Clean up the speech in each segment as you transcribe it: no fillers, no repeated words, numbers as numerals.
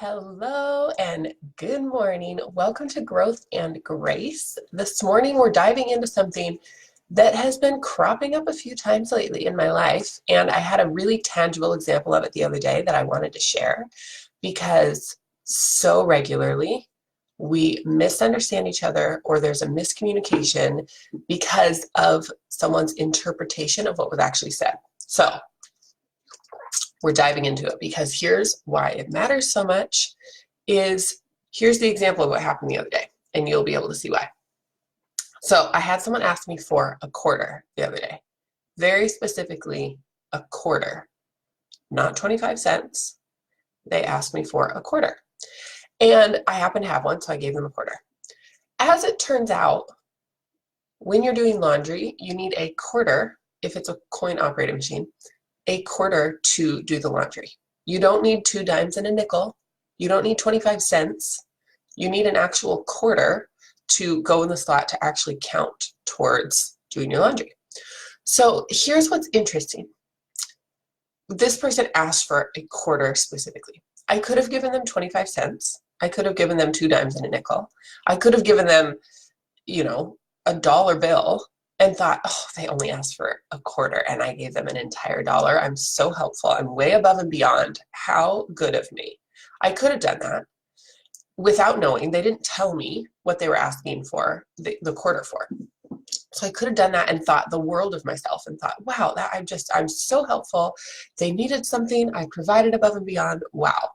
Hello and good morning. Welcome to Growth and Grace. This morning we're diving into something that has been cropping up a few times lately in my life, and I had a really tangible example of it the other day that I wanted to share because so regularly we misunderstand each other or there's a miscommunication because of someone's interpretation of what was actually said. So we're diving into it because here's why it matters so much here's the example of what happened the other day, and you'll be able to see why. So I had someone ask me for a quarter the other day, very specifically a quarter, not 25 cents. They asked me for a quarter, and I happen to have one, so I gave them a quarter. As it turns out, when you're doing laundry, you need a quarter, if it's a coin operated machine, a quarter to do the laundry. You don't need 2 dimes and a nickel. You don't need 25 cents. You need an actual quarter to go in the slot to actually count towards doing your laundry. So here's what's interesting. This person asked for a quarter specifically. I could have given them 25 cents. I could have given them 2 dimes and a nickel. I could have given them, a dollar bill and thought, oh, they only asked for a quarter and I gave them an entire dollar. I'm so helpful. I'm way above and beyond. How good of me. I could have done that without knowing. They didn't tell me what they were asking for the quarter for. So I could have done that and thought the world of myself and thought, wow, I'm so helpful. They needed something. I provided above and beyond. Wow.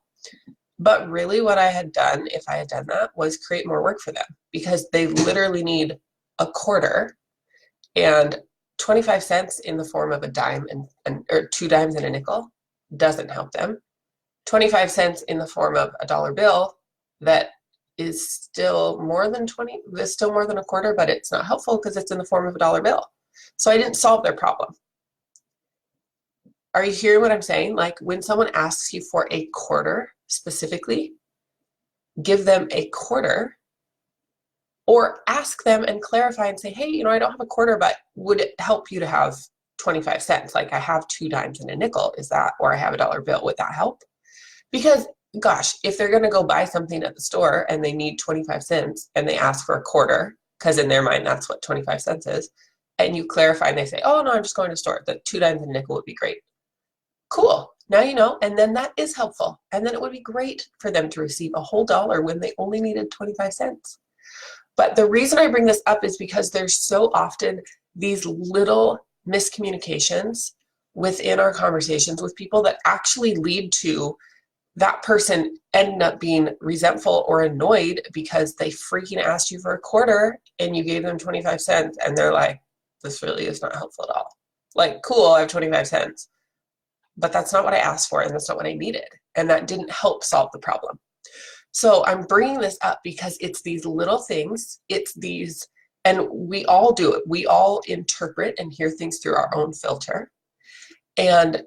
But really what I had done, if I had done that, was create more work for them because they literally need a quarter. And 25 cents in the form of a dime or 2 dimes and a nickel doesn't help them. 25 cents in the form of a dollar bill that is still more than a quarter, but it's not helpful because it's in the form of a dollar bill. So I didn't solve their problem. Are you hearing what I'm saying? Like when someone asks you for a quarter specifically, give them a quarter. Or ask them and clarify and say, hey, I don't have a quarter, but would it help you to have 25 cents? Like I have 2 dimes and a nickel, or I have a dollar bill, would that help? Because gosh, if they're gonna go buy something at the store and they need 25 cents and they ask for a quarter, because in their mind that's what 25 cents is, and you clarify and they say, oh no, I'm just going to the store, the 2 dimes and a nickel would be great. Cool, now you know, and then that is helpful. And then it would be great for them to receive a whole dollar when they only needed 25 cents. But the reason I bring this up is because there's so often these little miscommunications within our conversations with people that actually lead to that person ending up being resentful or annoyed because they freaking asked you for a quarter and you gave them 25 cents and they're like, this really is not helpful at all. Like, cool, I have 25 cents, but that's not what I asked for and that's not what I needed. And that didn't help solve the problem. So I'm bringing this up because it's these little things, and we all do it. We all interpret and hear things through our own filter. And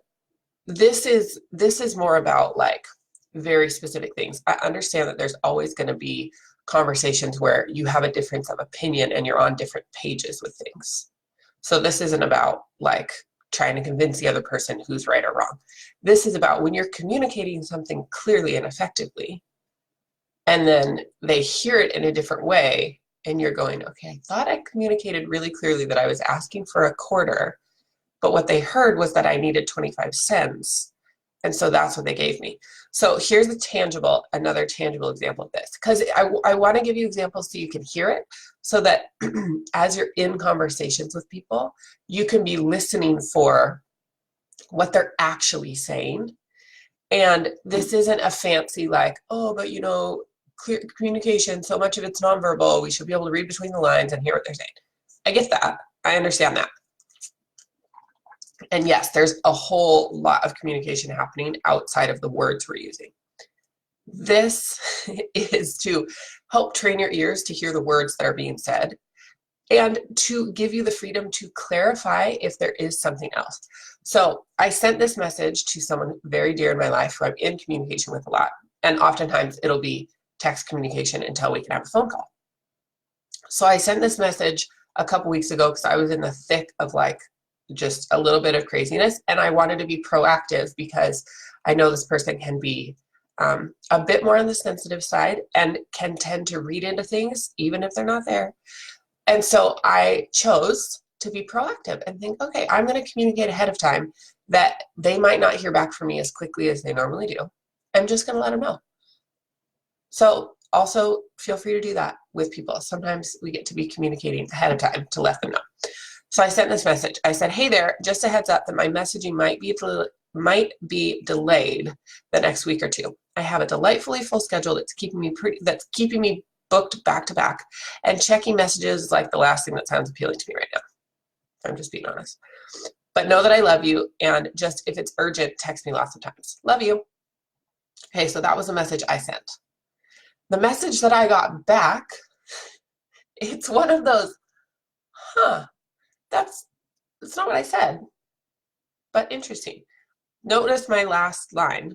this is more about like very specific things. I understand that there's always going to be conversations where you have a difference of opinion and you're on different pages with things. So this isn't about like trying to convince the other person who's right or wrong. This is about when you're communicating something clearly and effectively, and then they hear it in a different way, and you're going, okay, I thought I communicated really clearly that I was asking for a quarter, but what they heard was that I needed 25 cents, and so that's what they gave me. So here's another tangible example of this, because I want to give you examples so you can hear it, so that as you're in conversations with people, you can be listening for what they're actually saying. And this isn't a fancy like, oh, but clear communication, so much of it's nonverbal, we should be able to read between the lines and hear what they're saying. I get that. I understand that. And yes, there's a whole lot of communication happening outside of the words we're using. This is to help train your ears to hear the words that are being said and to give you the freedom to clarify if there is something else. So I sent this message to someone very dear in my life who I'm in communication with a lot. And oftentimes it'll be text communication until we can have a phone call. So I sent this message a couple weeks ago because I was in the thick of like just a little bit of craziness, and I wanted to be proactive because I know this person can be a bit more on the sensitive side and can tend to read into things even if they're not there. And so I chose to be proactive and think, okay, I'm going to communicate ahead of time that they might not hear back from me as quickly as they normally do. I'm just going to let them know. So also feel free to do that with people. Sometimes we get to be communicating ahead of time to let them know. So I sent this message. I said, hey there, just a heads up that my messaging might be delayed the next week or two. I have a delightfully full schedule that's keeping me booked back to back, and checking messages is like the last thing that sounds appealing to me right now. I'm just being honest. But know that I love you, and just if it's urgent, text me lots of times. Love you. Okay, so that was a message I sent. The message that I got back, it's one of those, that's not what I said, but interesting. Notice my last line.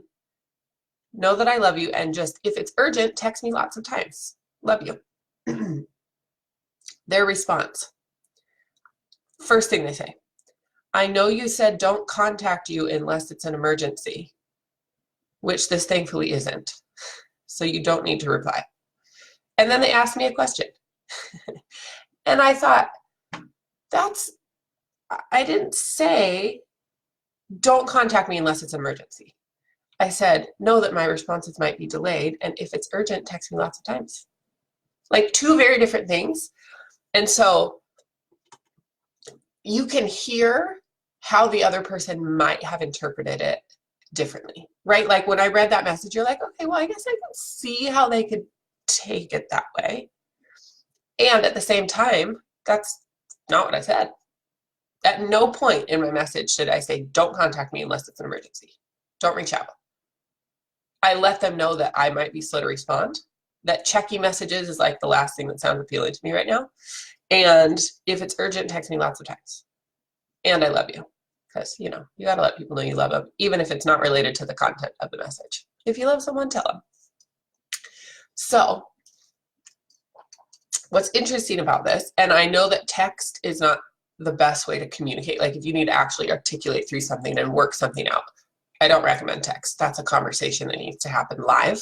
Know that I love you, and just if it's urgent, text me lots of times. Love you. Their response. First thing they say, I know you said don't contact you unless it's an emergency, which this thankfully isn't. So you don't need to reply. And then they asked me a question. And I thought, I didn't say don't contact me unless it's an emergency. I said, know that my responses might be delayed, and if it's urgent, text me lots of times. Like two very different things. And so you can hear how the other person might have interpreted it differently, right? Like when I read that message, you're like, okay, well, I guess I can see how they could take it that way. And at the same time, that's not what I said. At no point in my message did I say, don't contact me unless it's an emergency. Don't reach out. I let them know that I might be slow to respond, that checking messages is like the last thing that sounds appealing to me right now. And if it's urgent, text me lots of times. And I love you. Because, you got to let people know you love them, even if it's not related to the content of the message. If you love someone, tell them. So what's interesting about this, and I know that text is not the best way to communicate. Like if you need to actually articulate through something and work something out, I don't recommend text. That's a conversation that needs to happen live.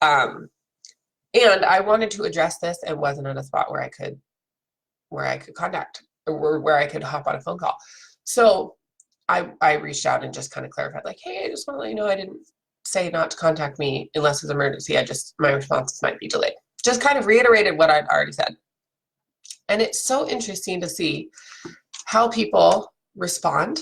And I wanted to address this and wasn't in a spot where I could contact or where I could hop on a phone call. So I reached out and just kind of clarified, like, hey, I just want to let you know I didn't say not to contact me unless it's an emergency. My responses might be delayed. Just kind of reiterated what I'd already said. And it's so interesting to see how people respond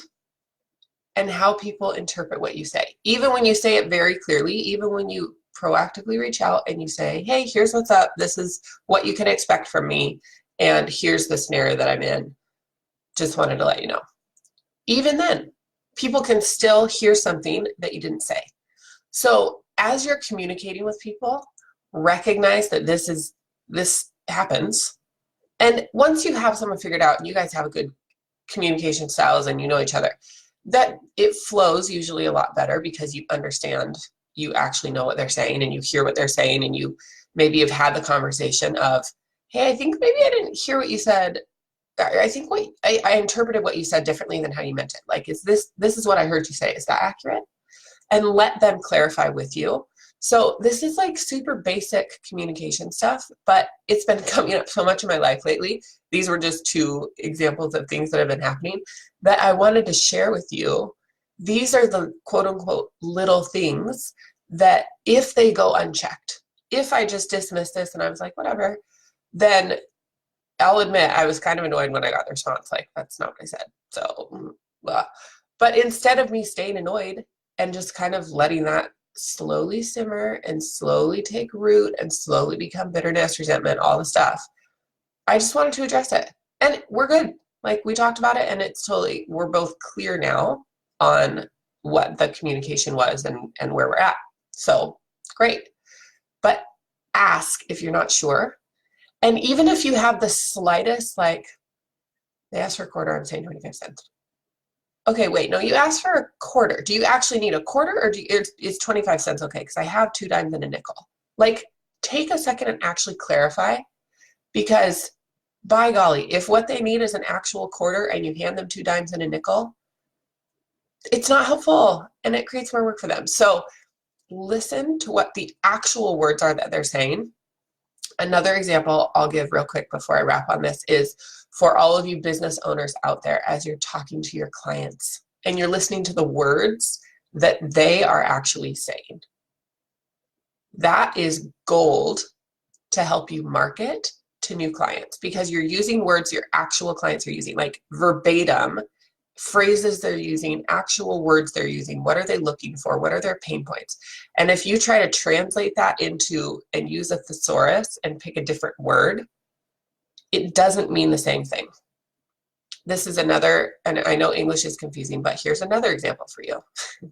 and how people interpret what you say. Even when you say it very clearly, even when you proactively reach out and you say, hey, here's what's up. This is what you can expect from me. And here's the scenario that I'm in. Just wanted to let you know. Even then, people can still hear something that you didn't say. So as you're communicating with people, recognize that this happens. And once you have someone figured out and you guys have a good communication styles and you know each other, that it flows usually a lot better because you understand, you actually know what they're saying and you hear what they're saying, and you maybe have had the conversation of, hey, I think maybe I didn't hear what you said. I think I interpreted what you said differently than how you meant it. Like, this is what I heard you say. Is that accurate? And let them clarify with you. So this is like super basic communication stuff, but it's been coming up so much in my life lately. These were just two examples of things that have been happening that I wanted to share with you. These are the quote unquote little things that if they go unchecked, if I just dismiss this and I was like, whatever, then I'll admit I was kind of annoyed when I got the response, like, that's not what I said. So, blah. But instead of me staying annoyed and just kind of letting that slowly simmer and slowly take root and slowly become bitterness, resentment, all the stuff, I just wanted to address it. And we're good. Like, we talked about it and it's totally, we're both clear now on what the communication was and where we're at. So great. But ask if you're not sure. And even if you have the slightest, like, they asked for a quarter, I'm saying 25 cents. Okay, wait, no, you asked for a quarter. Do you actually need a quarter, or is 25 cents okay? Because I have 2 dimes and a nickel. Like, take a second and actually clarify, because by golly, if what they need is an actual quarter and you hand them 2 dimes and a nickel, it's not helpful and it creates more work for them. So listen to what the actual words are that they're saying. Another example I'll give real quick before I wrap on this is for all of you business owners out there, as you're talking to your clients and you're listening to the words that they are actually saying. That is gold to help you market to new clients, because you're using words your actual clients are using, like verbatim phrases they're using, actual words they're using. What are they looking for? What are their pain points? And if you try to translate that into and use a thesaurus and pick a different word, it doesn't mean the same thing. This is another, and I know English is confusing, but here's another example for you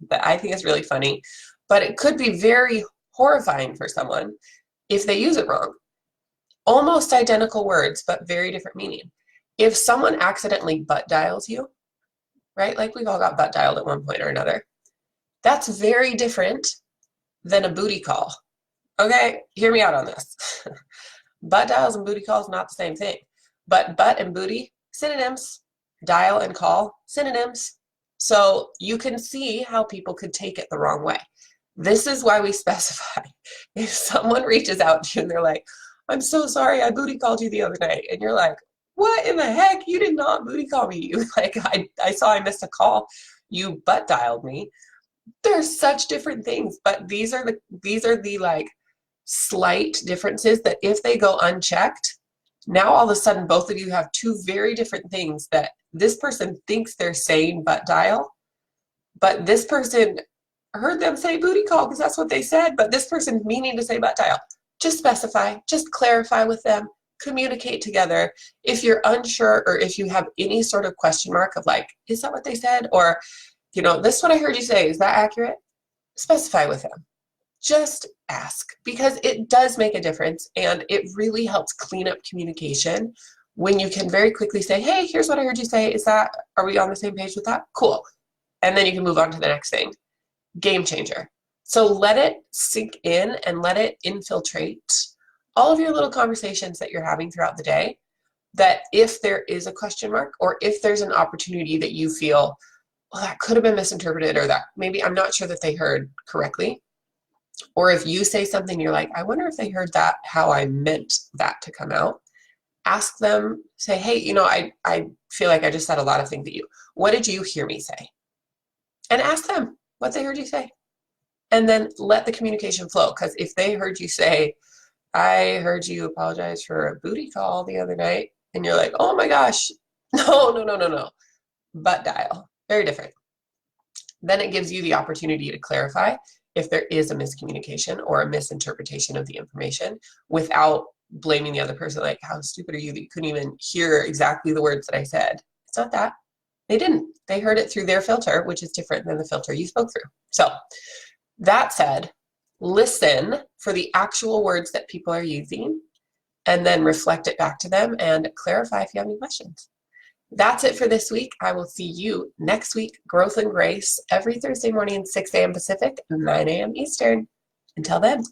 that I think is really funny, but it could be very horrifying for someone if they use it wrong. Almost identical words, but very different meaning. If someone accidentally butt dials you, right? Like we've all got butt dialed at one point or another. That's very different than a booty call. Okay, hear me out on this. Butt dials and booty calls, not the same thing. But butt and booty, synonyms. Dial and call, synonyms. So you can see how people could take it the wrong way. This is why we specify. If someone reaches out to you and they're like, I'm so sorry, I booty called you the other night. And you're like, what in the heck? You did not booty call me. You like, I saw I missed a call. You butt dialed me. There's such different things, but these are the like slight differences that if they go unchecked, now all of a sudden both of you have two very different things that this person thinks they're saying butt dial, but this person heard them say booty call because that's what they said, but this person's meaning to say butt dial. Just specify, just clarify with them, communicate together. If you're unsure or if you have any sort of question mark of like, is that what they said? Or, you know, this is what I heard you say, is that accurate? Specify with them. Just ask, because it does make a difference and it really helps clean up communication when you can very quickly say, hey, here's what I heard you say. Are we on the same page with that? Cool. And then you can move on to the next thing. Game changer. So let it sink in and let it infiltrate all of your little conversations that you're having throughout the day, that if there is a question mark or if there's an opportunity that you feel, well, that could have been misinterpreted, or that maybe I'm not sure that they heard correctly. Or if you say something, you're like, I wonder if they heard that, how I meant that to come out. Ask them, say, hey, you know, I feel like I just said a lot of things at you. What did you hear me say? And ask them what they heard you say. And then let the communication flow. Because if they heard you say, I heard you apologize for a booty call the other night, and you're like, oh my gosh, no. Butt dial. Very different. Then it gives you the opportunity to clarify if there is a miscommunication or a misinterpretation of the information without blaming the other person, like, how stupid are you that you couldn't even hear exactly the words that I said? It's not that. They didn't. They heard it through their filter, which is different than the filter you spoke through. So that said, listen for the actual words that people are using and then reflect it back to them and clarify if you have any questions. That's it for this week. I will see you next week. Growth and Grace every Thursday morning, 6 a.m. Pacific, 9 a.m. Eastern. Until then.